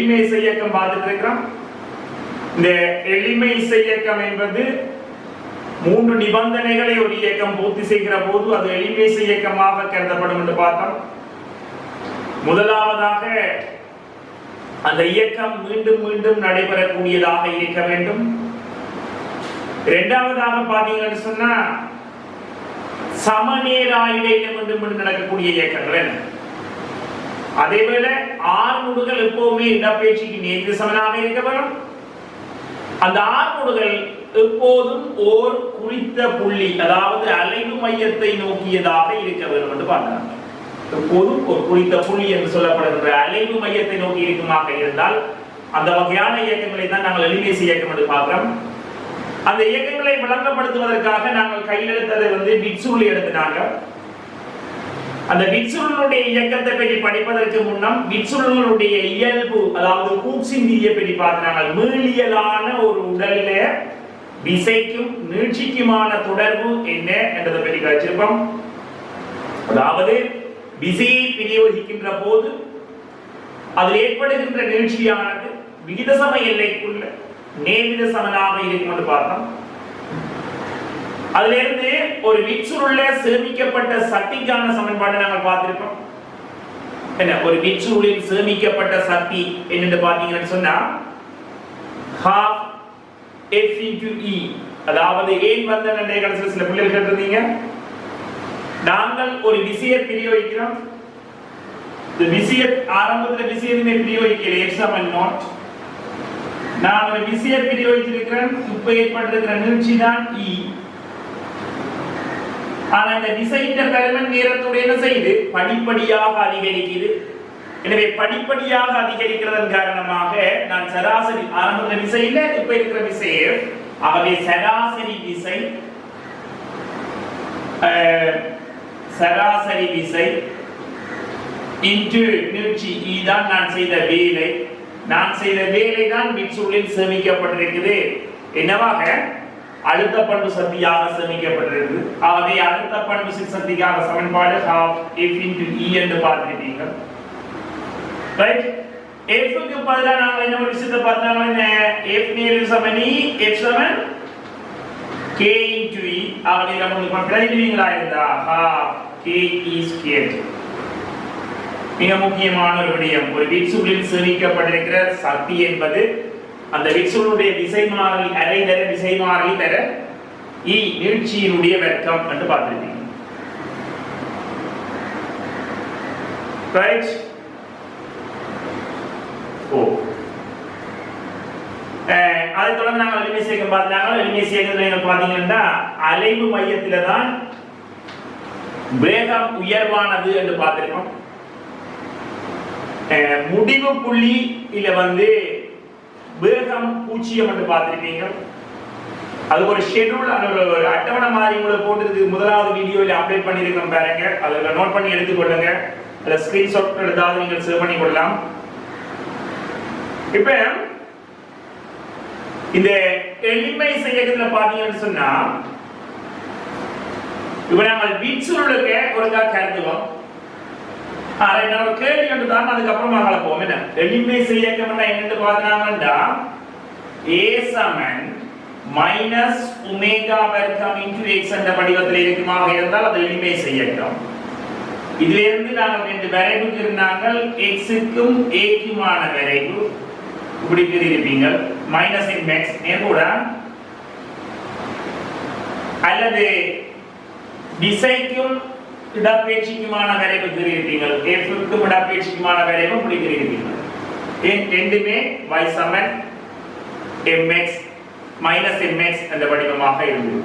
எளிமை இசையக்கம் பார்த்துட்டு இருக்கிறோம். இந்த எளிமை இசையக்கம் என்பது 3 நிபந்தனைகளை ஒரு இயக்கம் பூர்த்தி செய்கிற போது அது எளிமை இசையக்கமாக கருதப்படும் என்று பார்த்தோம். முதலாவதாக அந்த இயக்கம் மீண்டும் மீண்டும் நடைபெறக்கூடியதாக இருக்க வேண்டும். இரண்டாவதாக பார்த்தீங்கன்னு சொன்னா சமநேர இடையில மீண்டும் மீண்டும் நடக்கக்கூடிய இயக்கங்கள். அதேவேளை ஆர்முடுகள் எப்பவுமே இடப்பெயர்ச்சிக்கு நேர் சமனாக இருக்க வேண்டும். அந்த ஆர்முடுகள் எப்போதும் ஓர் குறித்த புள்ளி, அதாவது அலைவு மையத்தை நோக்கியதாக இருக்க வேண்டும் என்று பார்க்கிறாங்க. எப்போதும் ஒரு குறித்த புள்ளி என்று சொல்லப்படுகின்ற அலைவு மையத்தை நோக்கி இருக்குமாக இருந்தால் அந்த வகையான இயக்கங்களை தான் நாங்கள் எளிமை இயக்கம் என்று பார்க்கிறோம். அந்த இயக்கங்களை விளங்கப்படுத்துவதற்காக நாங்கள் கையில் எடுத்ததை பிட்சுருள் எடுத்துனாங்க. அந்த பிட்சுருளுடைய இயக்கத்தை பற்றி படிப்பதற்கு முன்னம் பிட்சுருளுடைய இயல்பு, அதாவது கூக்ஸின் விதியை பற்றி பார்த்தாங்க. மீளியலான ஒரு உடலில விசைக்கும் நீட்சிக்குமான தொடர்பு என்ன என்றதை பற்றி கழிச்சிருப்போம். அதாவது விசையை பிரயோகிக்கின்ற போது அதில் ஏற்படுகின்ற நீட்சியானது விகித சம எல்லைக்குள்ள நேர்வித சமனாக இருக்கும் என்று பார்த்தோம். அதிலிருந்து ஒரு விட்சுருள்ல சேமிக்கப்பட்ட சக்திக்கான சமன்பாட்டை நாங்கள் பார்த்திருக்கோம். என்ன ஒரு விட்சுருளில் சேமிக்கப்பட்ட சக்தி என்னன்னு பார்த்தீங்கன்னு சொன்னா half F into E, அதாவது ஏன் வந்த கடைசியில் சில பிள்ளைகள் கேட்டிருந்தீங்க. நாங்கள் ஒரு விசையை பிரயோகிக்கிறோம். இந்த விசையை ஆரம்பத்தில் விசையுமே பிரயோகிக்கிறேன் F சமன் நாட். நான் ஒரு விசையை பிரயோகிச்சிருக்கிறேன். இப்போ ஏற்பட்டிருக்கிற நீட்சி தான் E. ஆனா இந்த விசையின் பருமன் நேரத்தோடு என்ன செய்யுது? படிப்படியாக அதிகரிக்குது. எனவே படிப்படியாக அதிகரிக்கிறதன் காரணமாக நான் சராசரி ஆரம்பத்தில் விசையில இப்ப இருக்கிற விசை, ஆகவே சராசரி விசை இன்டு நீட்சி E தான் நான் செய்த வேலை. நான் செய்த வேலை தான் பிட்சுருளில் சேமிக்கப்பட்டிருக்குது. என்னவாக? அழுத்த பண்பு சக்தியாக சேமிக்கப்பட்டிருக்கு. ஆகவே அழுத்த பண்பு சக்திக்காக சமன்பாடு half F into E என்று பார்த்திருப்பீங்க. ரைட்? F க்கு பதிலா நாம என்ன ஒரு விஷயத்தை பார்த்தோம்னா F நேர் சமன் E, F சமன் K into E. ஆகவே நம்ம பிரதிநிதிங்களா இருந்தா half K E squared. மிக முக்கியமான ஒரு விடயம், ஒரு விட்சுருளில் சேமிக்கப்பட்டிருக்கிற சக்தி என்பது அந்த விட்சுருளுடைய விசை மாறிலி அரை தர விசை மாறிலி தர E நீட்சியினுடைய வர்க்கம் என்று பார்த்திருக்கீங்க. ரைட்? அதை தொடர்ந்து நாங்கள் எளிமை சேர்க்கம் பார்த்தாங்க. எளிமை சேர்க்கத்துல பார்த்தீங்கன்னா அலைவு மையத்தில தான் வேகம் உயர்வானது என்று பார்த்திருக்கோம். முடிவு புள்ளி இல்ல வேகம் 0 என்று பார்த்திருப்பீங்க. அது ஒரு ஷெட்யூல், ஒரு அட்டவணை மாதிரி உங்களுக்கு போட்டு முதலாவது வீடியோவில் அப்டேட் பண்ணியிருக்கோம் பாருங்க. அதில் நோட் பண்ணி எடுத்துக்கொள்ளுங்க. அதில் ஸ்கிரீன்ஷாட் எடுத்தாவது நீங்கள் சேவ் பண்ணி கொள்ளலாம். இப்ப இந்த எளிமை இயக்கத்தில் பார்த்தீங்கன்னு சொன்னா இப்ப நாங்கள் விட்சுருளுக்கு ஒருக்கா கருதுவோம். ஒரு கேள்வி ஒன்று தான், அதுக்கப்புறமா போவோம். என்ன எளிமை இயக்கம் என்னன்னு பார்த்தோம்னா A சமன் மைனஸ் ஒமேகா வர்க்கம் இன்டு x என்ற வடிவத்தில் இருக்குமாக இருந்தால் அது எளிமை இயக்கம். இதிலிருந்து நாங்கள் 2 வரைவுக்கு இருந்தாங்கள். x க்கும் a க்குமான வரைவு இப்படி பிரிப்பீங்க. மைனஸ் இன் x நேர்கூட அல்லது திசைக்கும் இடப்பெயர்ச்சிக்குமான வரைவு பிரிப்பீங்க. f க்கும் இடப்பெயர்ச்சிக்குமான வரைவு இப்படி பிரிப்பீங்க. ரெண்டுமே y சமன் mx மைனஸ் mx என்ற வடிவமாக இருந்தது.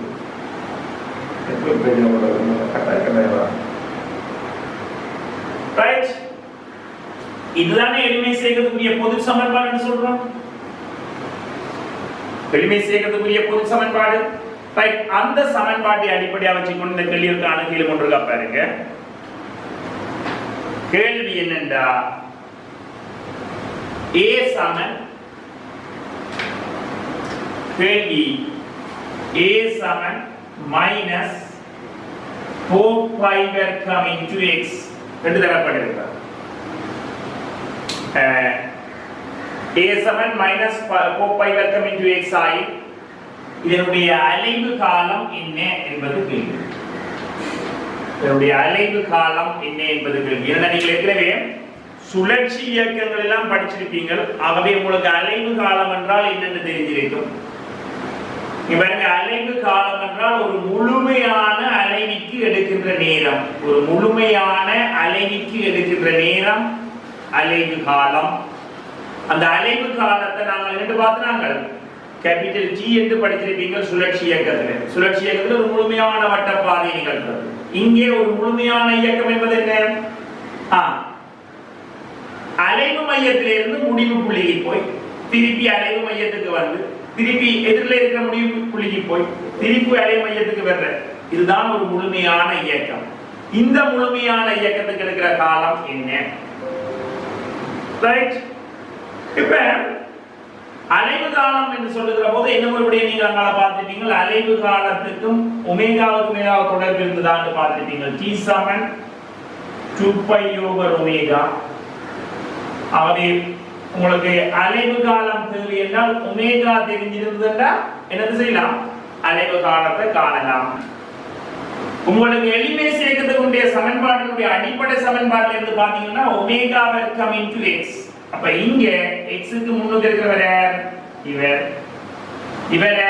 ரைட்? இதுதானே எளிமை சேர்க்கக்கூடிய பொது சமன்பாடு சொல்றோம். எளிமை சேர்க்கக்கூடிய பொது சமன்பாடு. ரைட்? அந்த சமன்பாட்டை அடிப்படையாக வச்சுக்கொண்டு இந்த கேள்விக்கான கேள்வி ஒன்று இருக்கா பாருங்க. கேள்வி என்னண்டா A சமன் கேள்வி A சமன் மைனஸ் 4π வர்க்கம் இன்டு x ரெண்டு தரப்பட்டிருக்கிறது. a சமன் மைனஸ் 4π வர்க்கம் into x ஆகி இதனுடைய அலைவு காலம் என்ன என்பது கேள்வி. இதனுடைய அலைவு காலம் என்ன என்பது கேள்வி. ஏன்னா நீங்கள் ஏற்கனவே சுழற்சி இயக்கங்கள் எல்லாம் படிச்சிருப்பீங்க. ஆகவே உங்களுக்கு அலைவு காலம் என்றால் என்னென்னு தெரிஞ்சிருக்கும். இவங்க அலைவு காலம் என்றால் ஒரு முழுமையான அலைவிக்கு எடுக்கின்ற நேரம். ஒரு முழுமையான அலைவிக்கு எடுக்கின்ற நேரம் அலைவு காலம். அந்த அலைவு காலத்தை நாங்கள் என்ன பார்த்தோம்? கேபிட்டல் G என்று படிச்சிருப்பீங்க சுழற்சி இயக்கத்தில். சுழற்சி இயக்கத்தில் ஒரு முழுமையான வட்டப்பாதை நிகழ்கிறது. இங்கே ஒரு முழுமையான இயக்கம் என்பது என்ன? அலைவு மையத்திலிருந்து முடிவு புள்ளிக்கு போய் திருப்பி அலைவு மையத்துக்கு வந்து திருப்பி எதிரில் இருக்கிற முடிவு புள்ளிக்கு போய் திருப்பி அலைவு மையத்துக்கு வர்ற இதுதான் ஒரு முழுமையான இயக்கம். இந்த முழுமையான இயக்கத்துக்கு இருக்கிற காலம் என்ன? ரைட். இப்ப அலைவு காலம் என்று சொல்லுகிற போது என்ன மறுபடியும் நீங்க அங்கால பார்த்துட்டீங்க. அலைவு காலத்துக்கும் ஒமேகாவுக்கும் ஏதாவது தொடர்பு இருந்ததான்னு பார்த்துட்டீங்க. T சமன் 2π/ஒமேகா. ஆகவே உங்களுக்கு அலைவு காலம் தேவை என்றால் ஒமேகா தெரிஞ்சிருந்ததுன்னா என்ன செய்யலாம்? அலைவு காலத்தை காணலாம். உங்களுக்கு எளிமை சேர்க்கக்கூடிய சமன்பாட்டினுடைய அடிப்படை சமன்பாட்டில இருந்து பாத்தீங்கன்னா ஒமேகா வர்க்கம் into x. அப்ப இங்க x க்கு முன்னுக்கு இருக்கிறவர் இவர்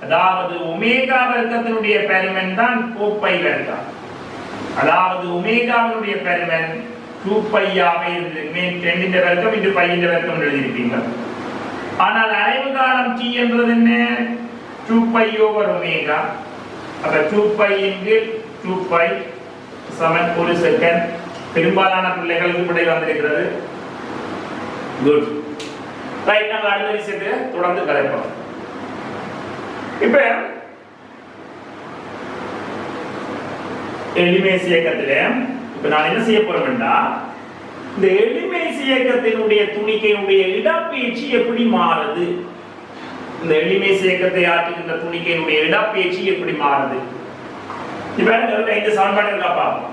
அதாவது ஒமேகா வர்க்கத்தினுடைய பெருமன் தான் 4π வர்க்கம். அதாவது ஒமேகாவினுடைய பெருமன் 2π ஆக இருந்து 10 ന്റെ வர்க்கம் into π ന്റെ வர்க்கம் எழுதியிருப்பீங்க. ஆனால் அலைவு காலம் t என்றது என்ன? 2π/ஒமேகா. அப்ப 2π into 2π சமன் 1 செகண்ட். பெரும்பாலான பிள்ளைகளுக்கு விடை வந்திருக்கிறது. குட். ரைட். நம்ம அடுத்த விஷயத்தை தொடர்ந்து கலைப்போம். இப்ப எலிமேஸ் இயக்கத்திலே இப்ப நான் என்ன செய்ய போறேன்னா இந்த எலிமேஸ் இயக்கத்தினுடைய துணிக்கையினுடைய இடப்பெயர்ச்சி எப்படி மாறுது? இந்த எலிமேஸ் இயக்கத்தை ஆற்றுகின்ற துணிக்கையினுடைய இடப்பெயர்ச்சி எப்படி மாறுது? இப்ப இந்த சமன்பாடு இருக்கா பாப்போம்.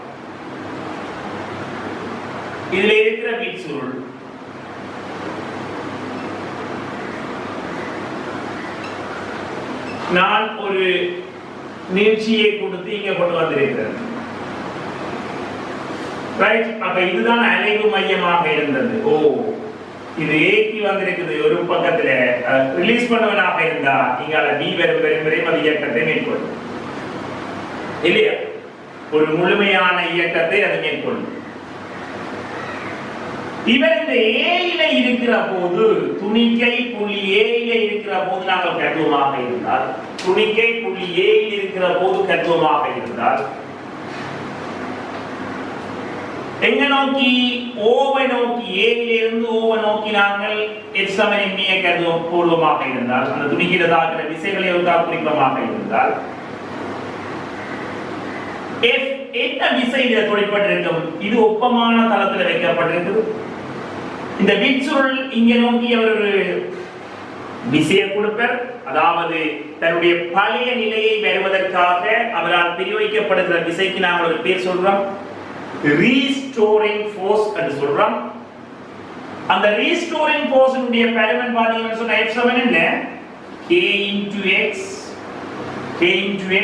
இதுல இருக்கிற பிட் சுருள் நான் ஒரு நீட்சியை கொடுத்து இங்க கொண்டு வந்திருக்கிறேன். ரைட். அப்ப இதுதான் அலைவு மையமாக இருந்தது. ஓ, இது ஏக்கி வந்திருக்குது. ஒரு பக்கத்துல ரிலீஸ் பண்ணுவனாக இருந்தா இங்கால B வரும் அது இயக்கத்தை மேற்கொள்ளும் இல்லையா? ஒரு முழுமையான இயக்கத்தை அது மேற்கொள்ளும். இவர் இந்த ஏயில இருக்கிற போது துணிக்கை புள்ளி ஏயில இருக்கிற போது நாங்கள் கட்டுவமாக இருந்தால் துணிக்கை புள்ளி ஏயில் இருக்கிற போது கட்டுவமாக இருந்தால் எங்க நோக்கி? ஓவை நோக்கி. ஏயிலிருந்து ஓவை நோக்கி நாங்கள் x சமன் m கருதுவோம் போடுவமாக இருந்தால் அந்த துணிக்கிறதாகிற திசைகளை குறிப்பமாக இருந்தால் F என்ன திசையில தொழிற்பட்டிருக்கும்? இது ஒப்பமான தளத்தில் வைக்கப்பட்டிருக்கிறது. இந்த பிட்சுருள் இங்கே நோக்கி அவர் ஒரு விசையை கொடுப்பார். அதாவது தன்னுடைய பழைய நிலையை வருவதற்காக அவரால் பிரிவைக்கப்படுகிற விசைக்கு நாங்கள் ஒரு பேர் சொல்றோம், ரீஸ்டோரிங் ஃபோர்ஸ் என்று சொல்றோம். அந்த ரீஸ்டோரிங் ஃபோர்ஸினுடைய பெருமன் பாத்தீங்கன்னா சொன்ன F சமன் என்ன? K into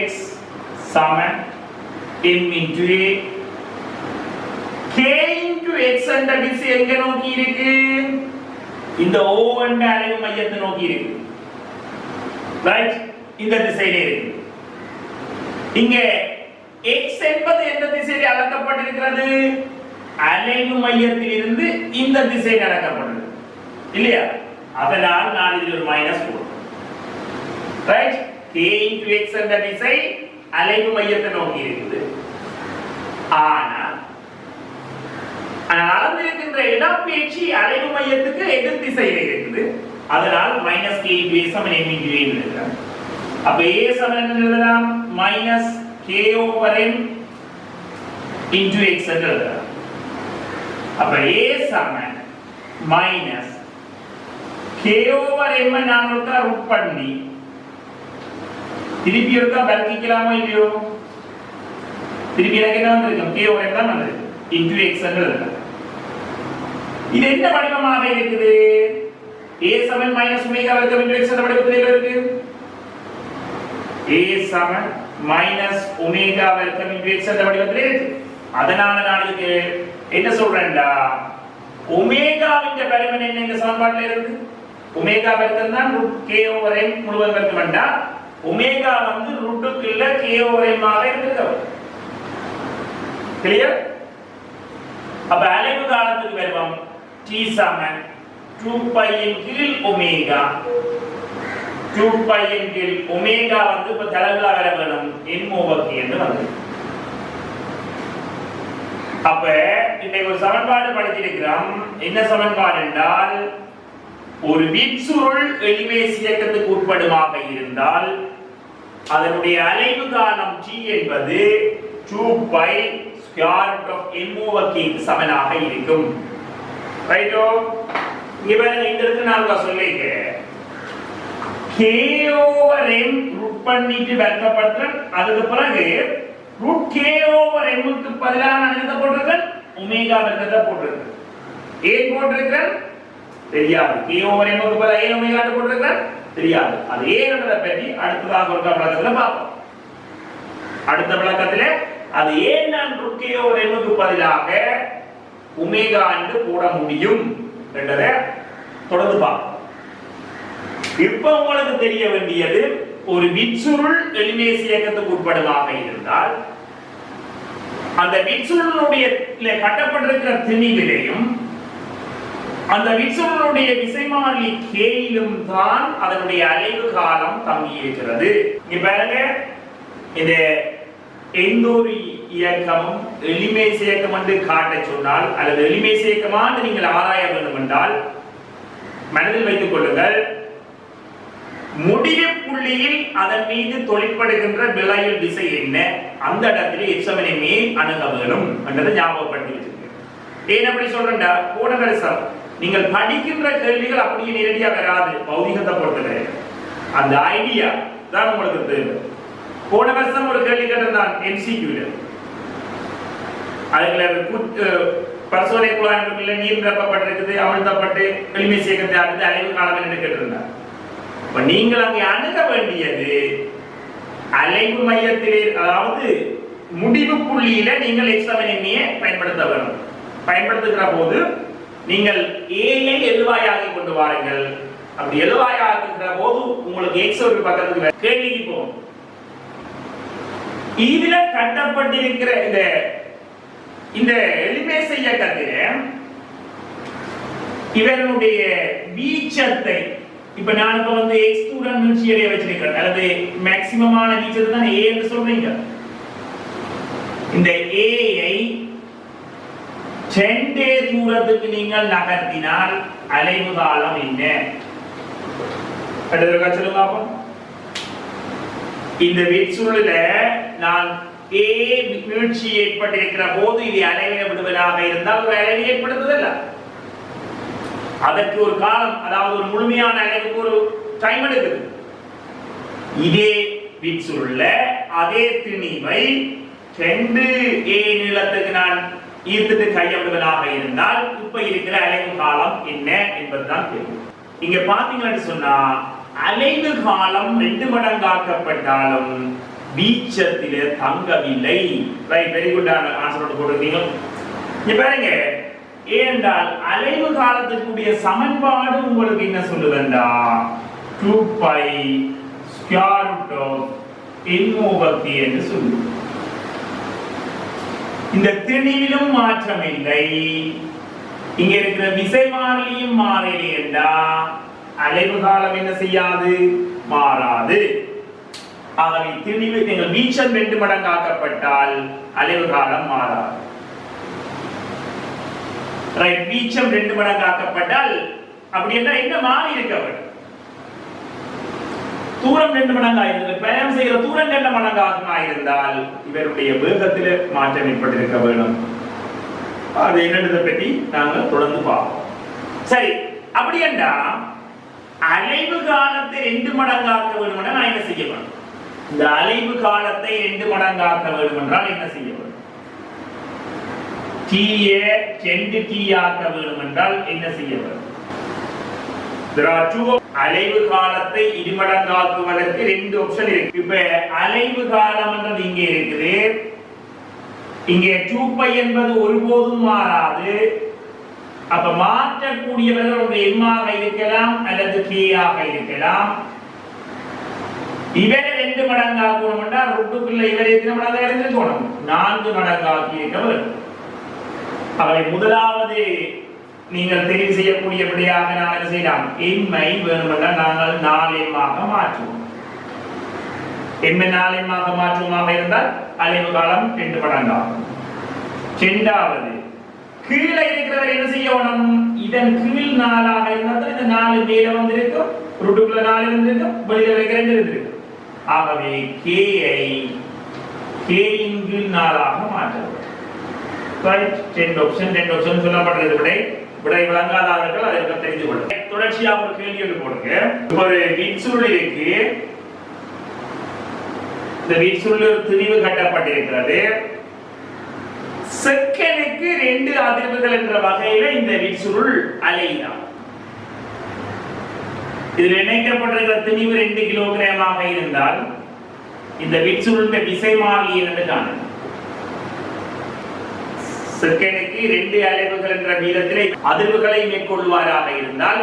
x Saman m into a. K into x என்ற திசை எங்க நோக்கி இருக்கு? இந்த O என்ற அலைவு மையத்தை நோக்கி இருக்கு. ரைட். இந்த திசையில இருக்கு. இங்க x என்பது எந்த திசையில் அளக்கப்பட்டிருக்கிறது? அலைவு மையத்தில் இருந்து இந்த திசையில் அளக்கப்பட்டது இல்லையா? அதனால் நான் இதில் ஒரு மைனஸ் போடுறேன். ரைட். K into x என்ற திசை அலைவு மையத்தை நோக்கி இருக்குது. ஆனால் அளந்திருக்கின்ற இடப்பெயர்ச்சி அலைவு மையத்துக்கு எதிர் திசையில் இருக்குது. அதனால் மைனஸ் K into a சமன் m into a எழுதலாம். அப்ப a சமன் என்ன எழுதலாம்? Minus K over m into x என்று எழுதலாம். அப்ப a சமன் மைனஸ் K over m நாங்கள் ரூட் பண்ணி திருப்பி இருக்கா வர்க்கிக்கலாமோ இல்லையோ? திருப்பி எனக்கு என்ன வந்திருக்கும்? K over m தான் வந்திருக்கு into x என்று எழுதலாம். இது என்ன வடிவமாக இருக்குது? a சமன் மைனஸ் ஒமேகா வர்க்கம் இன்டு x என்ற வடிவத்தில் இருக்கு. a சமன் மைனஸ் ஒமேகா வர்க்கம் இன்டு x என்ற வடிவத்தில் இருக்கு. அதனால நான் இதுக்கு என்ன சொல்றேன்டா, ஒமேகாவின் பரிமாணம் என்ன இந்த சமன்பாட்டில் இருக்கு. ஒமேகா வர்க்கம் தான் √k/m முழுவதும் வர்க்கம்டா. ஒமேகா வந்து ரூட்டுக்கு இல்ல k/m ஆக இருக்குது. கிளியர்? அப்ப அலைவு காலத்துக்கு வருவோம். t சமன் 2π இன் கீழ் ஒமேகா. 2π இன் கீழ் ஒமேகா வந்து இப்ப தலைகளா வர வேணும் n/k என்று வந்து. அப்ப இன்னைக்கு ஒரு சமன்பாடு படிச்சிருக்கிறோம். என்ன சமன்பாடு என்றால், ஒரு விண்சுருள் எலிவேஸ் இயக்கத்துக்கு உட்படுமாக இருந்தால் அதனுடைய அலைவு காலம் t என்பது 2π √m/k க்கு சமனாக இருக்கும். ரைட்டோ? இங்க பாருங்க, இந்த இடத்துல நான் சொல்லிருக்கேன், k/m ரூட் பண்ணிட்டு வர்க்கப்படுத்துறேன். அதுக்கு பிறகு √k/m க்கு பதிலாக நான் என்ன போட்டுருக்கேன், ஒமேகா வர்க்கத்தை போட்டுருக்கேன். ஏன் போட்டுருக்கேன் தெரியாது. k/m க்கு பதிலாக ஏன் ஒமேகா போட்டுருக்கேன் தெரியாது. அது ஏன் என்பதை பற்றி அடுத்ததாக ஒரு விளக்கத்துல பார்ப்போம். அடுத்த விளக்கத்துல அது ஏன் நான் √k/m க்கு பதிலாக ஒமேகா என்று போட முடியும் என்றதை தொடர்ந்து பார்ப்போம். இப்ப உங்களுக்கு தெரிய வேண்டியது, ஒரு விண்சுருள் எலிவேஸ் இயக்கத்துக்கு உட்படுமாக இருந்தால் அந்த விண்சுருளுடைய கட்டப்பட்டிருக்கிற திணிவிலையும் அந்த விண்சுருளுடைய விசைமாறி கேயிலும் தான் அதனுடைய அலைவு காலம் தங்கி இருக்கிறது. இங்க பாருங்க, இந்த எந்த ஒரு இயக்கமும் எலிமேஸ் இயக்கம் என்று காட்ட சொன்னால் அல்லது எலிமேஸ் இயக்கமா நீங்கள் ஆராய வேண்டும் என்றால் மனதில் வைத்துக் கொள்ளுங்கள், முடிவு புள்ளியில் அதன் மீது தொழிற்படுகின்ற விளையல் திசை என்ன, அந்த இடத்திலே எச்சமனமே அணுக வேணும் என்றதை ஞாபகப்படுத்தி வச்சிருக்கேன். ஏன் அப்படி சொல்றேன்டா, போன வருஷம் நீங்கள் படிக்கின்ற கேள்விகள் அப்படியே நேரடியாக வராது. பௌதிகத்தை பொறுத்தவரை அந்த ஐடியா தான் உங்களுக்கு தேவை. போன வருஷம் ஒரு கேள்வி கேட்டிருந்தான் MCQ-ல, அதுல பரிசோதனை குழாய்க்குள்ள நீர் நிரப்பப்பட்டிருக்குது, அமிழ்த்தப்பட்டு எளிமை சேர்க்கத்தை அடுத்து அலைவு காலம் என்று கேட்டிருந்தார். இப்ப நீங்கள் அங்கே அணுக வேண்டியது அலைவு மையத்திலே, அதாவது முடிவு புள்ளியில நீங்கள் எக்ஸாமினே பயன்படுத்த வேணும். பயன்படுத்துகிற போது நீங்கள் ஏஐ எழுவாயாகி கொண்டு வாருங்கள். அப்படி எழுவாயாக்குகிற போது உங்களுக்கு எக்ஸ் ஒரு பக்கத்துக்கு கேள்விக்கு போகும். இதுல கட்டப்பட்டிருக்கிற இந்த எலிமேஸ் இயக்கத்தில இவருடைய வீச்சத்தை இப்ப நான் இப்ப வந்து x உடன் மீட்சியடைய வச்சிருக்கேன், அல்லது மேக்ஸிமமான வீச்சத்தை தான் a என்று சொல்றீங்க. இந்த a ஐ 10 தூரத்துக்கு நீங்கள் நகர்த்தினால் அலைவு காலம் என்ன? அடுத்த சொல்லுங்க பாப்போம். இந்த விண்சுருளில நான் a வீழ்ச்சி ஏற்பட்டிருக்கிற போது இது அலைவிட விடுவதாக இருந்தால் ஒரு அலைவை ஏற்படுத்துவதில்லை. அதற்கு ஒரு காலம், அதாவது ஒரு முழுமையான அலைவுக்கு ஒரு டைம் எடுக்குது. இதே விண்சுருள்ல அதே திணிவை 2a நீளத்துக்கு நான் ஈர்த்துட்டு கையவிடுவதாக இருந்தால் இப்ப இருக்கிற அலைவு காலம் என்ன என்பதுதான் கேள்வி. இங்க பாத்தீங்கன்னு சொன்னா அலைவு காலம் 2 மடங்காக்கப்பட்டாலும் வீச்சத்திலே தங்கவில்லை. ரைட், வெரி குட் ஆன்சர் போட்டுருக்கீங்க. இங்க பாருங்க, ஏனென்றால் அலைவு காலத்துக்குரிய சமன்பாடு உங்களுக்கு என்ன சொல்லுதுண்டா, 2π √m/k என்று சொல்லுது. இந்த திணிவிலும் மாற்றம் இல்லை, இங்க இருக்கிற விசை மாறிலியும் மாறலை என்றா அலைவு காலம் என்ன செய்யாது, மாறாது. ஆகவே திணிவு நீங்கள் வீச்சம் 2 மடங்காக்கப்பட்டால் அலைவு காலம் மாறாது. ரைட், வீச்சம் 2 மடங்காக்கப்பட்டால் அப்படி என்றால் என்ன மாறி இருக்க வேண்டும், தூரம் 2 மடங்காக பயணம் செய்கிற தூரம் 2 மடங்காக இருந்தால் இவருடைய வேகத்தில் மாற்றம் ஏற்பட்டிருக்க வேண்டும். அது என்னன்றதை பற்றி நாங்கள் தொடர்ந்து பார்ப்போம். சரி, அப்படி என்றா அலைவு காலத்தை 2 மடங்காக்க வேண்டும் என்றால் நான் என்ன செய்ய வேண்டும்? இந்த அலைவு காலத்தை 2 மடங்காக்க வேண்டும் என்றால் என்ன செய்ய வேண்டும்? t 10t ஆக்க வேண்டும் என்றால் என்ன செய்ய வேண்டும்? அலைவு காலத்தை இருமடங்காக்குவதற்கு 2 ஆப்ஷன் இருக்கு. இப்ப அலைவு காலம் என்றது இங்கே இருக்குது. இங்கே 2π என்பது ஒருபோதும் மாறாது. அப்ப மாற்றக்கூடியவர்கள் ஒரு m ஆக இருக்கலாம் அல்லது k ஆக இருக்கலாம். இவரை 2 மடங்காக்கணும் என்றால் ரூட்டுக்குள்ள இவரை எத்தனை மடங்காக இருந்திருக்கணும்? 4 மடங்காக்கி இருக்க வேண்டும். அவை முதலாவது நீங்கள் தெரிவு செய்யக்கூடியபடியாக நாம் என்ன செய்யலாம்? m ஐ வேணுமென்றால் நாங்கள் 4m ஆக மாற்றுவோம். m 4m ஆக மாற்றுவோமாக இருந்தால் அலைவு காலம் 2 மடங்காகும். இரண்டாவது கீழே இருக்கிறவர் என்ன செய்யணும்? இதன் கீழ் 4 ஆக இருந்தால் இந்த 4 மேல வந்திருக்கும், ரூட்டுக்குள்ள 4 வந்திருக்கும், வெளியில வைக்கிற 2 இருந்திருக்கும். ஆகவே k ஐ k இன் கீழ் 4 ஆக மாற்றுவோம். ரைட், 10 ஆப்ஷன் சொல்லப்படுறது விடை விளங்காதவர்கள் அதை தெரிந்து கொள்ளுங்க. தொடர்ச்சியா ஒரு கேள்வி போடுங்க. ஒரு வீச்சுருள் இருக்கு. இந்த வீச்சுருள் ஒரு திரிவு கட்டப்பட்டிருக்கிறது. செகண்டுக்கு 2 அதிர்வுகள் என்ற வகையில இந்த வீச்சுருள் அலைதான். இதில் இணைக்கப்பட்டிருக்கிற திணிவு 2 கிலோகிராமாக இருந்தால் இந்த வீச்சுருளுடைய விசை மாறிலி என்று காணுங்க. செகண்டுக்கு 2 அலைவுகள் என்ற வீதத்திலே அதிர்வுகளை மேற்கொள்வாராக இருந்தால்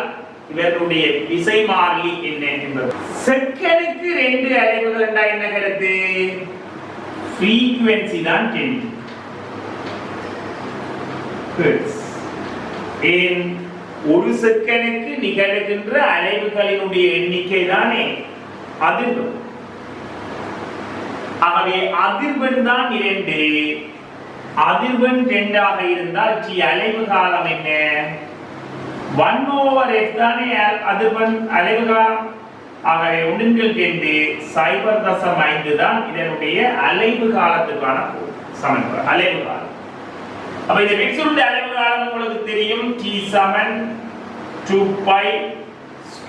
இவர்களுடைய விசை மாறிலி என்ன என்பது. செகண்டுக்கு 2 அலைவுகள் என்றால் என்ன கருத்து? ஃப்ரீக்வென்சி தான் 10 ஹெர்ட்ஸ். ஏன்? ஒரு செகண்டுக்கு நிகழ்கின்ற அலைவுகளினுடைய எண்ணிக்கை தானே அதிர்வெண். ஆகவே அதிர்வெண் தான் 2. அதிர்வெண் 2 ஆக இருந்தால் அலைவு காலம் என்ன? 1/f தானே அதிர்வெண் அலைவு காலம். ஆகவே 1/2 0.5 தான் இதனுடைய அலைவு காலத்துக்கான சமன்பாடு, அலைவு காலம். அப்ப இந்த வீச்சுருளுடைய அலைவு காலம் உங்களுக்கு தெரியும். t = 2π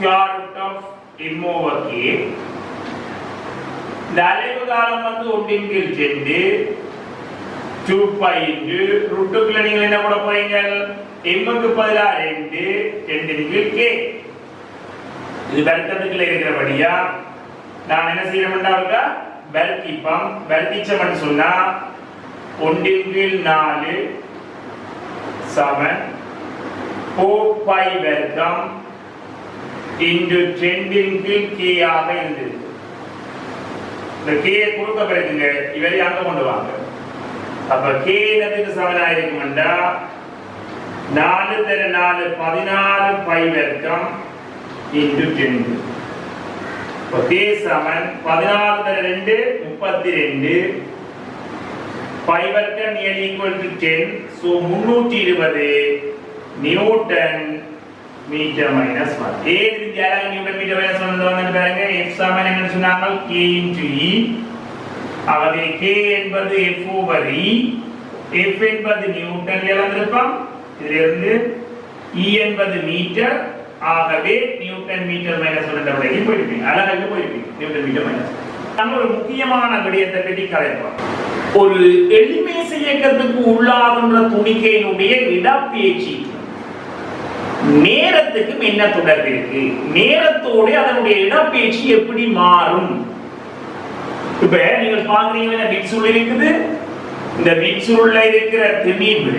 √m/k. இந்த அலைவு காலம் 1/2 2π ரூட்டுக்குள்ள நீங்க என்ன போட போறீங்க? m க்கு பதிலா 2 2/k. இது பெருக்கத்துக்குள்ள இருக்கிறபடியா நான் என்ன செய்யணும்னா பெருக்கிப்பம் பெருக்கிச்சம் சொன்னா 1/4 சமன் 4π வர்க்கம் இன்டு 10/k ஆக இருந்தது. இந்த k குறுக்க பெருக்குங்க, இவரை அங்க கொண்டு வாங்க. அப்ப k என்னதுக்கு சமனா இருக்கும்டா 4 × 4 16π வர்க்கம் இன்டு 10. அப்ப k சமன் 16 × 2 32 π வர்க்கம் = 10. So 320 newton metre minus 1. ஏன் இது யாராக நியூட்டன் மீட்டர் மைனஸ் 1 வந்து பாருங்க. f சமன் என்ன சொன்னாங்க? k × e. ஆகவே k என்பது f/e. f என்பது நியூட்டன்ல வந்திருக்கும். இதிலிருந்து e என்பது மீட்டர். ஆகவே நியூட்டன் மீட்டர் மைனஸ் 1 என்ற விடைக்கு போயிருப்பீங்க. அழகாக போயிருப்பீங்க நியூட்டன் மீட்டர் மைனஸ். நம்ம ஒரு முக்கியமான விடயத்தை பற்றி கதைப்போம். ஒரு எளிமேச இயக்கத்துக்கு உள்ளாகின்ற துணிக்கையினுடைய இடப்பெயர்ச்சி நேரத்துக்கும் என்ன தொடர்பு இருக்கு? நேரத்தோடு அதனுடைய இடப்பெயர்ச்சி எப்படி மாறும்? இப்ப நீங்க பாக்குறீங்க வீச்சுருள் இருக்குது. இந்த வீச்சுருள்ல இருக்கிற திணிவு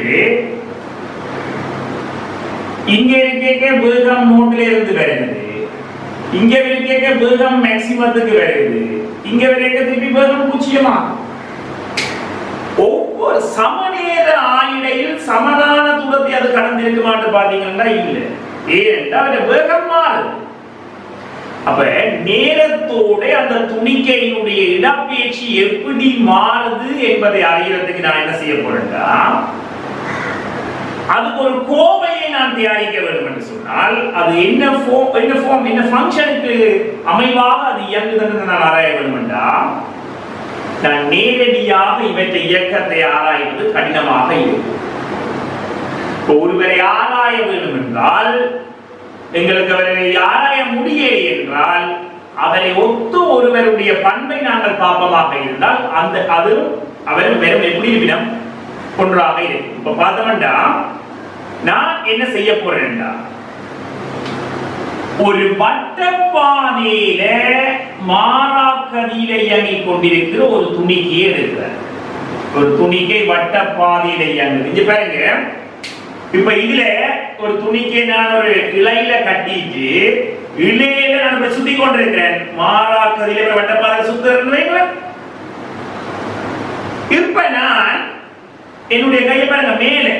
இங்க இருக்க வேகம் நோட்ல இருந்து வருது, இங்க இருக்க வேகம் மேக்ஸிமத்துக்கு வருது, இங்க இருக்க திருப்பி வேகம் 0 ஆகும். ஒவ்வொரு சமநேர ஆயிடையில் சமதான தூரத்தை அது கடந்திருக்குமான்னு பாத்தீங்கன்னா இல்ல. ஏனென்றால் வேகம் மாறுது. அப்ப நேரத்தோட அந்த துணிக்கையினுடைய இடப்பெயர்ச்சி எப்படி மாறுது என்பதை அறியறதுக்கு நான் என்ன செய்ய போறேன்னா அதுக்கு ஒரு கோவையை நான் தயாரிக்க வேண்டும் என்று சொன்னால் அது என்ன ஃபங்க்ஷனுக்கு அமைவாக அது இயங்குதுன்னு நான் ஆராய வேண்டும் என்றால் நான் நேரடியாக இவற்றை இயக்கத்தை ஆராய்வது கடினமாக இருக்கும். ஒருவரை ஆராய வேண்டும் என்றால் எங்களுக்கு அவரை ஆராய முடியலை என்றால் அவரை ஒத்து ஒருவருடைய பண்பை நாங்கள் பார்ப்பமாக இருந்தால் அது அவர் வெறும் எப்படி இருப்பிடம் ஒன்றாக இருக்கும். இப்ப பார்த்தோம்னா நான் என்ன செய்ய போறேன்டா ஒரு வட்டப்பாதையில மாறாக்கதியில இயங்கிக் கொண்டிருக்கிற ஒரு துணிக்கையை எடுக்கிறார். ஒரு துணிக்கை வட்டப்பாதையில இயங்குது. இங்க பாருங்க, இப்ப இதுல ஒரு துணிக்கை நான் ஒரு இலையில கட்டிட்டு இலையில நான் சுத்தி கொண்டிருக்கிறேன். மாறாக்கதியில வட்டப்பாதை சுத்துறேன். இப்ப நான் என்னுடைய கையை பாருங்க, மேலே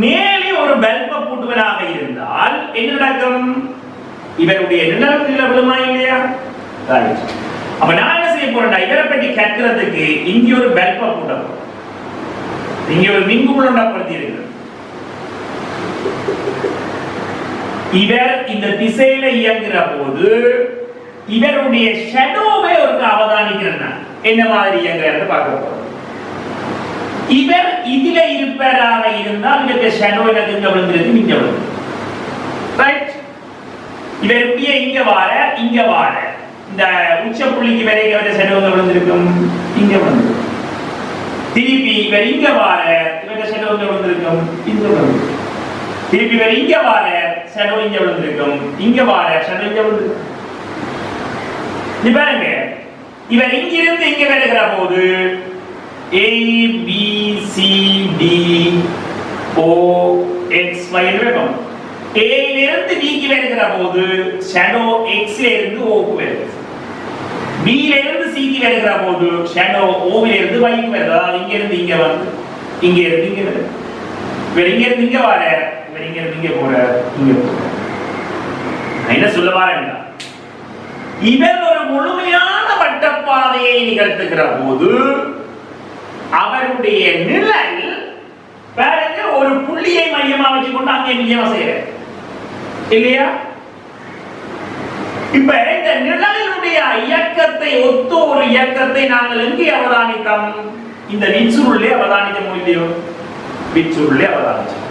மேலே ஒரு பல்பை போட்டுவனாக இருந்தால் என்ன நடக்கும்? இவருடைய நிழல் விழுமா இல்லையா? அப்ப நான் என்ன செய்ய போறேன், இவரை பற்றி கற்கிறதுக்கு இங்க ஒரு பல்பை போட்ட போறோம். இங்க ஒரு மின்குள் உண்டாப்படுத்தி இருக்கு. இவர் இந்த திசையில இயங்குற போது இவருடைய ஷேடோவை ஒரு அவதானிக்கிறேன். என்ன மாதிரி இயங்குறாரு பார்க்க போறோம். இவர் இதுல இருப்பராக இருந்தால் இவருடைய ஷேடோ எனக்கு இங்க விழுந்திருக்கு, இங்க விழுந்து. ரைட்? இவர் இப்படியே இங்க வார இந்த உச்ச புள்ளிக்கு வரை இவருடைய ஷேடோ விழுந்திருக்கும், இங்க விழுந்து. திருப்பி இவர் இங்க வார இவருடைய ஷேடோ விழுந்திருக்கும், இங்க விழுந்து. திருப்பி இவர் இங்க வார ஷேடோ இங்க விழுந்திருக்கும், இங்க வார ஷேடோ இங்க விழுந்திருக்கும். நீ பாருங்க, இவர் இங்கிருந்து இங்க வருகிற போது A B C D O X Y இருக்கும். A இலிருந்து B க்கு வருகிற போது ஷேடோ X ல இருந்து O க்கு வருது. B ல இருந்து C க்கு வருகிற போது ஷேடோ O ல இருந்து Y க்கு வருது. அதாவது இங்க இருந்து இங்க வந்து இங்க இருந்து இங்க வருது. இவர் இங்க இருந்து இங்க வர, இவர் இங்க இருந்து இங்க போற, இங்க போற. என்ன சொல்ல வரேன்னா, இவர் ஒரு முழுமையான வட்டப்பாதையை நிகழ்த்துகிற போது அவருடைய நிழல் பாருங்க ஒரு புள்ளியை மையமா வச்சுக்கொண்டு அங்கே நிஜமா செய்யற இல்லையா? இப்ப இந்த நிழலினுடைய இயக்கத்தை ஒத்த ஒரு இயக்கத்தை நாங்கள் எங்கே அவதானித்தோம்? இந்த விச்சுருளே அவதானிக்க இல்லையோ? விச்சுருளே அவதானிச்சோம்.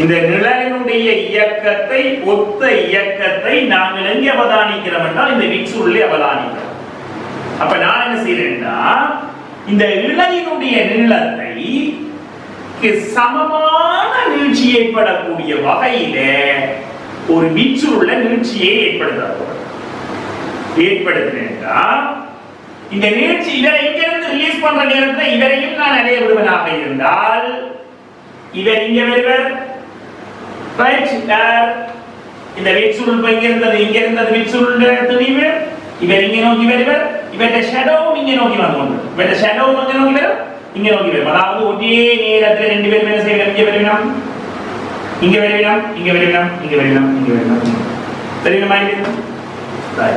இந்த நிழலினுடைய இயக்கத்தை ஒத்த இயக்கத்தை நாங்கள் எங்கே அவதானிக்கிறோம் என்றால் இந்த விச்சுருளே அவதானிக்கிறோம். அப்ப நான் என்ன செய்யறேன்னா, இந்த இழையினுடைய நீளத்தை சமமான நீட்சி ஏற்படக்கூடிய வகையில ஒரு விச்சுருள்ள நீட்சியை ஏற்படுத்தினா இந்த நீட்சி இவரை இங்கிருந்து ரிலீஸ் பண்ற நேரத்தில் இவரையும் நான் அடைய விடுவதாக இருந்தால் இவர் இங்க வருவர். இந்த விச்சுருள் இங்க இருந்தது விச்சுருள் துணிவு. இவர் இங்க நோக்கி வருவர். இவருடைய ஷேடோவும் இங்க நோக்கி வந்து இவருடைய ஷேடோவும் இங்க நோக்கி வரும், இங்க நோக்கி வரும். அதாவது ஒரே நேரத்தில் ரெண்டு பேரும் என்ன செய்யணும்? இங்க வருவினம், இங்க வருவினம், இங்க வருவினம், இங்க வருவினம், இங்க வருவினம். தெரியுமா?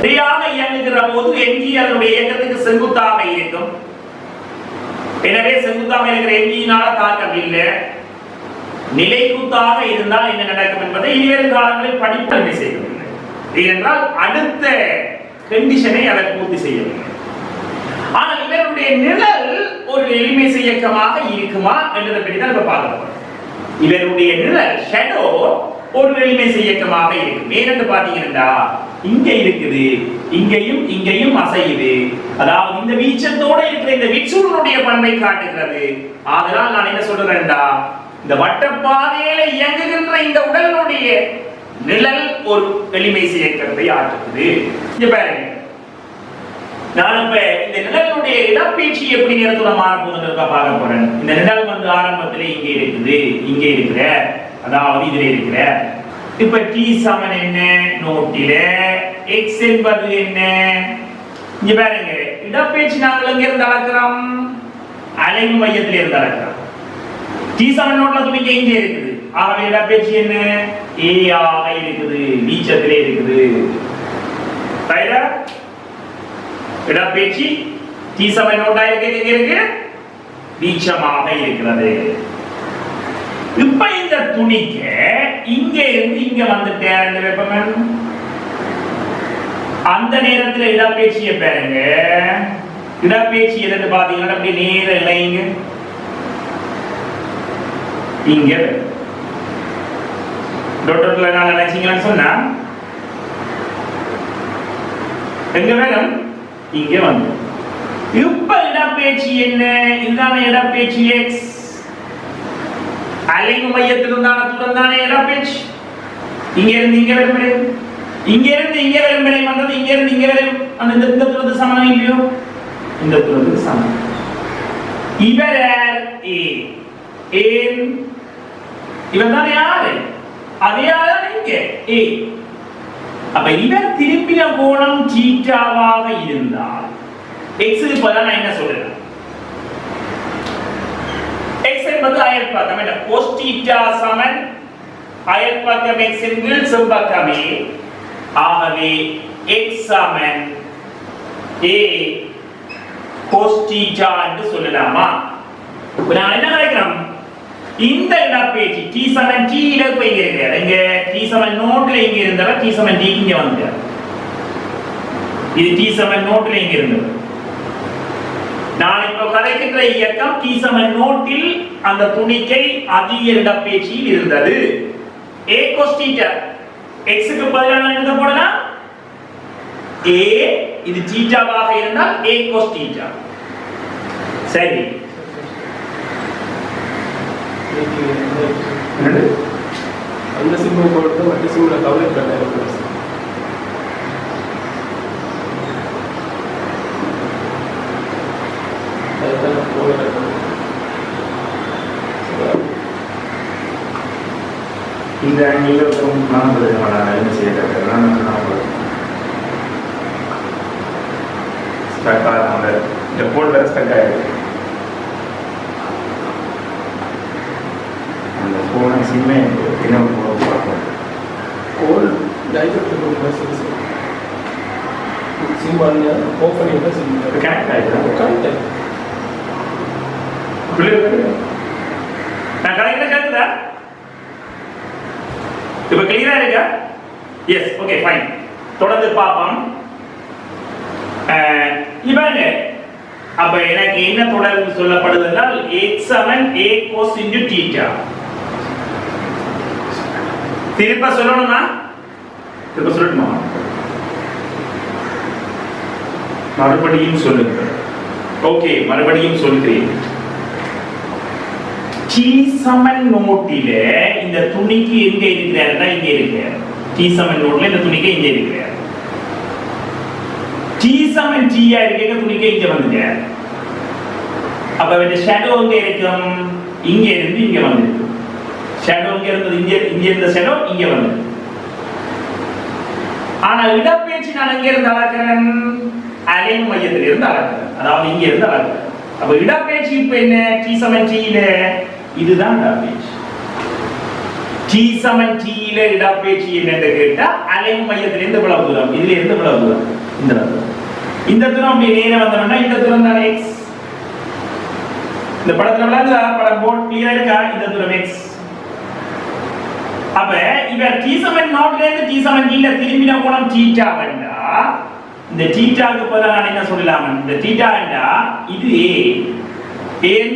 சரியாக இயங்குகிற போது எஞ்சி அதனுடைய இயக்கத்துக்கு செங்குத்தாக இருக்கும். எனவே செங்குத்தாக இருக்கிற எஞ்சியினால தாக்கம் இல்லை. நிலைக்குத்தாக இருந்தால் என்ன நடக்கும் என்பதை இனிவரும் காலங்களில் படிப்பை செய்யவில்லை. ஏனென்றால் அடுத்த கண்டிஷனை அவர் பூர்த்தி செய்யவில்லை. ஆனால் இவருடைய நிழல் ஒரு எளிமை இயக்கமாக இருக்குமா என்றதை பற்றி தான் இப்ப பார்க்கிறோம். இவருடைய நிழல் ஷேடோ ஒரு எளிமை இயக்கமாக இருக்கும். ஏனென்று பார்த்தீங்கன்னா இங்க இருக்குது, இங்கேயும் இங்கேயும் அசையுது. அதாவது இந்த வீச்சத்தோட இருக்கிற இந்த விச்சுருளுடைய பண்பை காட்டுகிறது. அதனால் நான் என்ன சொல்றேன்டா, இந்த வட்டப்பாதையில இயங்குகின்ற இந்த உடலுடைய நிழல் ஒரு எளிமை இயக்கத்தை ஆற்றுகிறது. இங்க பாருங்க, நான் இப்ப இந்த நிழலுடைய இடப்பெயர்ச்சி எப்படி நேரத்தோட மாறப்போகுதுன்னு பார்க்க போறேன். இந்த நிழல் வந்து ஆரம்பத்திலே இங்க இருக்குது, இங்க இருக்கிற, அதாவது இதுல இருக்கிற. இப்ப t சமன் என்ன நோட்டில, x என்பது என்ன? இங்க பாருங்க, இடப்பெயர்ச்சி நாங்கள் எங்க இருந்து அளக்கிறோம்? அலைவு மையத்தில இருந்து அளக்கிறோம். t சமன் நோட்ல துணிக்க இங்க இருக்குது. ஆகவே இடப்பெயர்ச்சி என்ன? a ஆக இருக்குது, வீச்சத்திலே இருக்குது. ரைட்டா? இடப்பெயர்ச்சி t சமன் நோட்டா இருக்கு, வீச்சமாக இருக்கிறது. இப்ப இந்த துணிக்க இங்க இருந்து இங்க வந்துட்டேன் இந்த வெப்பமன். அந்த நேரத்தில் இடப்பெயர்ச்சியை பாருங்க. இடப்பெயர்ச்சி எதுன்னு பாத்தீங்கன்னா அப்படி நேர இல்லைங்க, இங்க டொட்டர்ல நான் நினைச்சீங்கன்னு சொன்னா எங்க வேணும்? இங்க வந்து. இப்ப இடப்பெயர்ச்சி என்ன? இதுதான இடப்பெயர்ச்சி x. அலைவு மையத்திலிருந்தான தூரம் தானே இடப்பெயர்ச்சி. இங்க இருந்து இங்க வரும். இங்க இருந்து இங்க வரும் வினை வந்தது இங்க இருந்து இங்க வரும் அந்த இந்த தூரத்துக்கு சமம் இல்லையோ இந்த தூரத்துக்கு சமம் இவர் ஏ ஏன் இவன் தான் யாரு அதே ஆளு இங்க ஏ அப்ப இவர் திரும்பின கோணம் தீட்டாவாக இருந்தால் x க்கு பதிலா நான் என்ன சொல்றேன் x என்பது அயல் பக்கம் என்ன cos θ சமன் அயல் பக்கம் x இன் கீழ் செவ்வகம் a ஆகவே x சமன் a cos θ என்று சொல்லலாமா நான் என்ன நினைக்கிறேன் இந்த இடப்பெயர்ச்சி t சமன் t ல போய் இங்க இங்க t சமன் நோட்ல இங்க இருந்தவ t சமன் t இங்க வந்துட்டார் இது t சமன் நோட்ல இங்க இருந்தது நான் இப்ப கதைக்கின்ற இயக்கம் t சமன் நோட்டில் அந்த துணிக்கை அதிக இடப்பெயர்ச்சியில் இருந்தது a cos θ x க்கு பதிலா நான் என்ன போடலாம் a இது θவாக இருந்தால் a cos θ சரி அந்த சிம்பிள் போட்டு மற்ற சிம்பிளை கவலை பண்ண இந்த நீங்களும் நான் என்ன செய்யறேன் இந்த போர்ட் வேற ஸ்டக் ஆயிடுது அந்த போன சிம்மே என்ன பார்க்கணும் கோல் டைவர்ட் சிம்பிள் ஆஃப் பண்ணிட்டு சிம்பிள் கனெக்ட் ஆயிடுது கனெக்ட் நான் கனெக்ட் கேக்குதா இப்ப கிளியரா இருக்கா எஸ் ஓகே ஃபைன் தொடர்ந்து பாப்போம் இவங்க அப்ப எனக்கு என்ன தொடர்பு சொல்லப்படுது என்றால் x7 a cos θ திருப்ப சொல்லணுமா திருப்ப சொல்லணுமா மறுபடியும் சொல்லுங்க ஓகே மறுபடியும் சொல்கிறேன் t சமன் நோட்டில இந்த துணிக்கு எங்க இருக்கிறாருன்னா இங்க இருக்கிறார் t சமன் நோட்ல இந்த துணிக்கு இங்க இருக்கிறார் t சமன் t ஆ இருக்க துணிக்கு இங்க வந்துட்டார் அப்ப இந்த ஷேடோ எங்க இருக்கும் இங்க இருந்து இங்க வந்திருக்கு ஷேடோ எங்க இருந்தது இங்க இருந்த ஷேடோ இங்க வந்திருக்கு ஆனா இடப்பெயர்ச்சி நான் எங்க இருந்து அளக்கிறேன் அலைன் மையத்தில் இருந்து அளக்கிறேன் அதாவது இங்க இருந்து அளக்கிறேன் அப்ப இடப்பெயர்ச்சி இப்ப என்ன t சமன் t ல இதுதான் இடப்பெயர்ச்சி t சமன் t ல இடப்பெயர்ச்சி என்னன்னு கேட்டா அலைன் மையத்தில் இருந்து எவ்வளவு தூரம் இதுல இருந்து எவ்வளவு தூரம் இந்த தூரம் இந்த தூரம் அப்படி நேரா வந்தோம்னா இந்த தூரம் தான் x இந்த படத்துல விளையாடுற படம் போர்ட் கிளியரா இருக்கா இந்த தூரம் x அப்ப இவ t சமன் நோட்ல இருந்து t சமன் t ல திரும்பின கோணம் θ வந்தா இந்த θக்கு பதிலா நான் என்ன சொல்லலாம் இந்த θ என்றா இது a ஏன்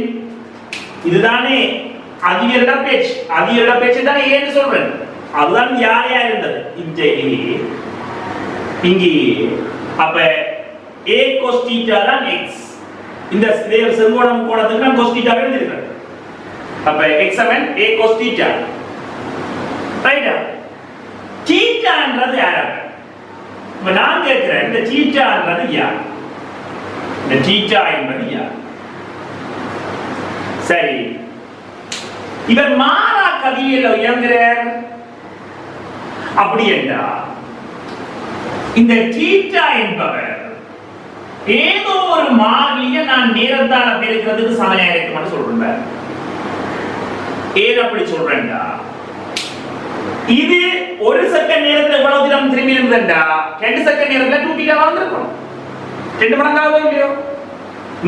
இதுதானே அதிக இடப்பெயர்ச்சி தானே ஏன்னு சொல்றேன் அதுதான் யாரையா இருந்தது இந்த a இங்கே அப்ப a cos θ தான் x இந்த செங்கோணம் கோணத்துக்கு நான் cos θ எழுதிருக்கேன் அப்ப x7 a cos θ ரைட்டா θன்றது யாரா இப்ப நான் கேட்கிறேன் இந்த θன்றது யார் இந்த θ என்பது யார் சரி இவர் மாறா கதியில இயங்குகிறார் அப்படி என்றா இந்த θ என்பவர் ஏதோ ஒரு மாறிலியை நான் நேரத்தால பெருக்கிறதுக்கு சமயம் இருக்கும்னு சொல்றேன் ஏன் அப்படி சொல்றேன்டா இது ஒரு செகண்ட் நேரத்துல எவ்வளவு தூரம் திரும்பி இருந்தா 2 செகண்ட் நேரத்துல 2θ வந்திருக்கும் 2 மடங்காக இல்லையோ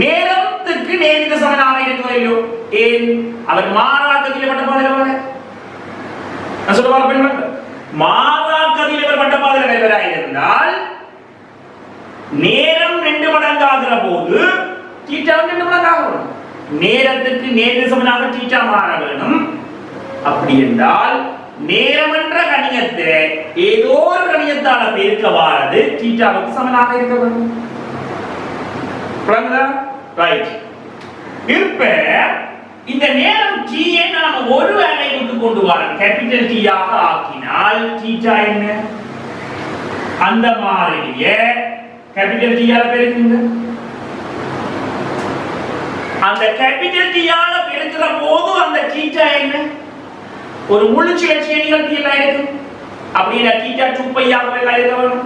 நேரத்துக்கு நேரிட சமனாக இருக்கோ இல்லையோ ஏன் அவர் மாறாக்கதில் வட்ட பாதையில நான் சொல்ல வரேன் மாறாக்கதில் இவர் வட்ட பாதையில வருவராக இருந்தால் நேரம் 2 மடங்காகிற போது θ 2 மடங்காகும் நேரத்துக்கு நேரிட சமனாக θ மாற வேணும் அப்படி என்றால் நேரம் என்ற கணியத்தை ஏதோ ஒரு கணியத்தால பெருக்க வாரது θவுக்கு சமனாக இருக்க வேண்டும் ரைட் இப்ப இந்த நேரம் t ஐ நாம ஒரு அளவுக்கு கொண்டு வரோம் கேபிட்டல் T ஆக ஆக்கினால் θ என்ன அந்த மாறிலிய கேபிட்டல் T ஆல பெருக்குங்க. அந்த கேபிட்டல் T ஆல பெருக்குற போது அந்த தீட்டா என்ன? ஒரு முழு சுழற்சியை நிகழ்த்தியல இருக்கு. அப்படினா தீட்டா 2π ஆக இருக்க வேணும்.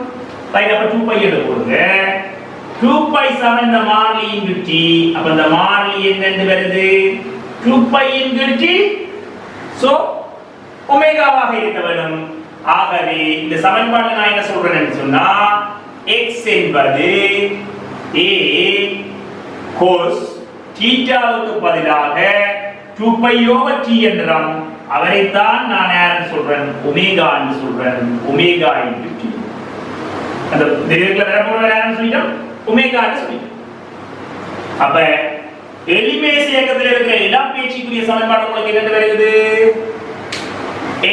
பையன் அப்ப 2π எடுத்துக்கோங்க. 2π சமம் இந்த மாறிலி இன்டு t. அப்ப இந்த மாறிலி என்னன்னு வருது? 2π இன்டு t. சோ ஒமேகாவாக இருக்க வேண்டும். ஆகவே இந்த சமன்பாடுல நான் என்ன சொல்றேன்னு சொன்னா x என்பது a cos தீட்டாவுக்கு பதிலாக 2π over t என்றாம். அவரைத்தான் நான் யாருன்னு சொல்றேன்? ஒமேகா என்று சொல்றேன். Omega into t. அந்த டெரிவேட்டிவ்ல வேற போற யாருன்னு சொல்லிட்டோம்? ஒமேகா ன்னு சொல்லிட்டோம். அப்ப எலிமேஸ் இயக்கத்தில் இருக்கிற இடப்பெயர்ச்சிக்குரிய சமன்பாடு உங்களுக்கு என்ன வருது?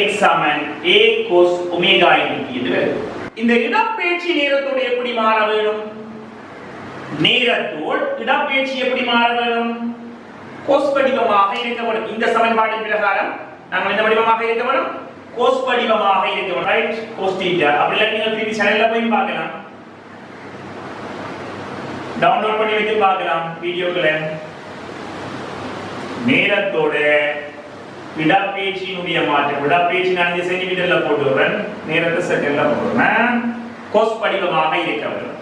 x சமன் a cos omega into t என்று வருது. இந்த இடப்பெயர்ச்சி நேரத்தோடு எப்படி மாற வேண்டும்? நேரத்தோடு இடப்பெயர்ச்சி எப்படி மாற வேண்டும்? cos வடிவமாக இருக்க வேண்டும். இந்த சமன்பாட்டின் பிரகாரம் நாங்கள் இந்த வடிவமாக இருக்க வேண்டும். cos வடிவமாக இருக்க வேண்டும். ரைட்? cos θ. அப்படி இல்ல நீங்க திருப்பி சேனல்ல போய் பார்க்கலாம். டவுன்லோட் பண்ணி வைத்து பார்க்கலாம் வீடியோக்களை. நேரத்தோட இடப்பெயர்ச்சியினுடைய மாற்றம். இடப்பெயர்ச்சி நான் இந்த சென்டிமீட்டர்ல போட்டுறேன். நேரத்தை செகண்ட்ல போடுறேன். cos வடிவமாக இருக்க வேண்டும்.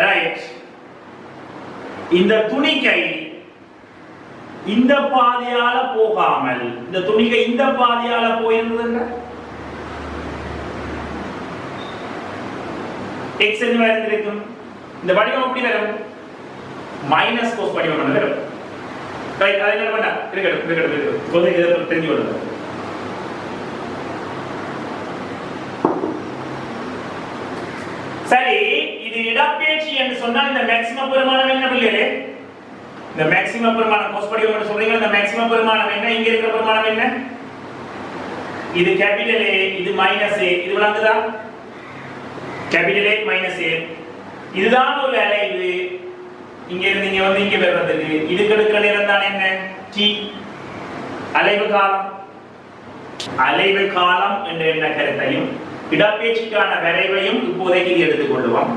ரைட். இந்த துணிக்கை இந்த பாதையால போகாமல் இந்த துணிக்கை இந்த பாதையால போயிருந்ததுங்க x என்ன வரைக்கும் இந்த வடிவம் எப்படி வரும்? மைனஸ் cos வடிவம் வரும். ரைட். அது என்ன பண்ணா இருக்கட்டும். கொஞ்சம் இத தெரிஞ்சு கொள்ளுங்க. சரி, இது இடப்பெயர்ச்சி என்று சொன்னால் இந்த மேக்ஸிமம் பெருமானம் என்ன பிள்ளைகளே? இந்த மேக்ஸிமம் பெருமானம் cos வடிவம் என்று சொல்றீங்க. இந்த மேக்ஸிமம் பெருமானம் என்ன? இங்க இருக்கிற பெருமானம் என்ன? இது கேபிட்டல் A, இது மைனஸ் A. இது விளங்குதா? Capital A minus A. இதுதான் ஒரு அலைவு. இங்க இருந்து இங்க வந்து இங்க வர்றதுக்கு இதுக்கு எடுக்கிற நேரம் தான் என்ன? t. அலைவு காலம். அலைவு காலம் என்ற என்ன கருத்தையும் இடப்பெயர்ச்சிக்கான வரைவையும் இப்போதைக்கு எடுத்துக் கொள்வோம்.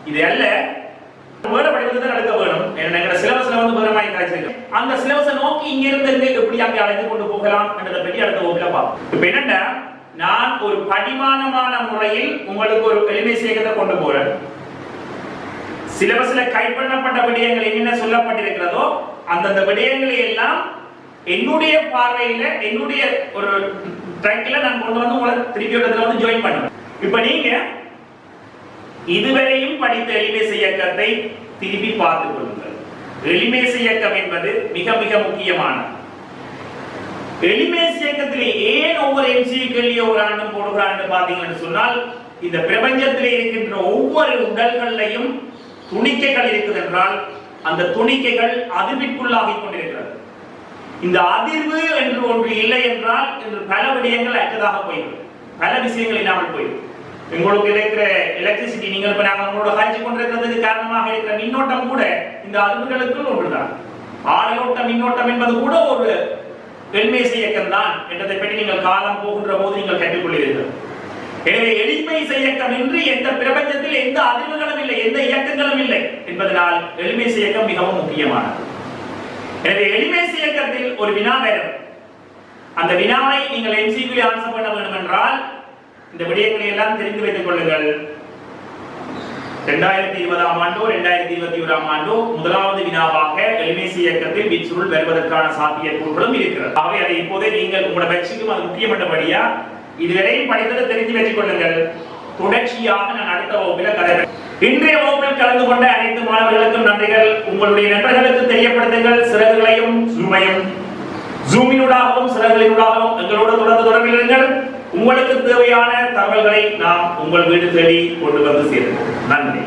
இது அல்ல வேற படிக்கிறது நடக்க வேணும். என்னங்கற சிலபஸ்ல வந்து வேற மாதிரி காய்ச்சிருக்கு. அந்த சிலபஸை நோக்கி இங்க இருந்து எப்படி அங்க அழைத்து கொண்டு போகலாம் என்றதை பற்றி அடுத்த வகுப்புல பார்ப்போம். இப்போ என்னன்னா நான் ஒரு படிமானமான முறையில் உங்களுக்கு ஒரு எலிமெண்ட் இயக்கத்தை கொண்டு போறேன். சிலபஸ்ல கைப்பற்றப்பட்ட விடயங்கள் என்ன சொல்லப்பட்டிருக்கிறதோ அந்த விடயங்களை எல்லாம் என்னுடைய பார்வையில என்னுடைய ஒரு ட்ராக்ல நான் கொண்டு வந்து உங்களை திருப்பி இடத்துல வந்து ஜாயின் பண்ணுவேன். இப்போ நீங்க இதுவரையும் படித்த எலிமெண்ட் இயக்கத்தை திருப்பி பார்த்துக் கொள்ளுங்கள். எலிமெண்ட் இயக்கம் என்பது மிக மிக முக்கியமானது. எலிமெண்ட் இயக்கத்திலே ஏன் ஒவ்வொரு எம்சிக்யூ ஒரு ஆண்டும் போடுகிறான்னு பாத்தீங்கன்னு சொன்னால் இந்த பிரபஞ்சத்திலே இருக்கின்ற ஒவ்வொரு உடல்களிலையும் துணிக்கைகள் இருக்குது என்றால் அந்த துணிக்கைகள் அதிர்விற்குள்ளாகிக் கொண்டிருக்கிறது. இந்த அதிர்வு என்று ஒன்று இல்லை என்றால் இன்று பல விடயங்கள் அற்றதாக போய்விடும். பல விஷயங்கள் இல்லாமல் போய்விடும். உங்களுக்கு இருக்கிற எலக்ட்ரிசிட்டி நீங்கள் இப்ப நாங்கள் உங்களோட காய்ச்சி கொண்டிருக்கிறதுக்கு காரணமாக இருக்கிற மின்னோட்டம் கூட இந்த அதிர்வுகளுக்குள் ஒன்றுதான். ஆழலோட்ட மின்னோட்டம் என்பது கூட ஒரு எலிமெண்ட் இயக்கம் தான் என்றதை பற்றி நீங்கள் காலம் போகின்ற போது நீங்கள் கற்றுக்கொள்வீர்கள். எனவே எலிமெண்ட் இயக்கம் என்று எந்த பிரபஞ்சத்தில் எந்த அதிர்வுகளும் இல்லை, எந்த இயக்கங்களும் இல்லை என்பதனால் எலிமெண்ட் இயக்கம் மிகவும் முக்கியமானது. எனவே எலிமெண்ட் இயக்கத்தில் ஒரு வினா வரும். அந்த வினாவை நீங்கள் எம்சிக்யூ ஆன்சர் பண்ண வேண்டும் என்றால் இந்த விடயங்களை எல்லாம் தெரிந்து வைத்துக் கொள்ளுங்கள். 2020 ஆண்டோ 2021 ஆண்டோ முதலாவது வினாவாக எலிமெண்ட் இயக்கத்தில் விச்சுருள் வருவதற்கான சாத்தியக்கூறுகளும் இருக்கிறது. ஆகவே அதை இப்போதே நீங்கள் உங்களோட பயிற்சிக்கும் அது முக்கியமானபடியா இதுவரையும் படித்ததை தெரிந்து வைத்துக் கொள்ளுங்கள். தொடர்ச்சியாக நான் அடுத்த வகுப்பில் கலக்கிறேன். இன்றைய வகுப்பில் கலந்து கொண்ட அனைத்து மாணவர்களுக்கும் நன்றிகள். உங்களுடைய நண்பர்களுக்கு தெரியப்படுத்துங்கள். சிறகுகளையும் ஜூமினூடாகவும் சிறகுகளினூடாகவும் எங்களோடு தொடர்ந்து தொடர்பில் இருங்கள். உங்களுக்கு தேவையான தகவல்களை நாம் உங்கள் வீடு தேடி கொண்டு வந்து சேர்ப்போம். நன்றி.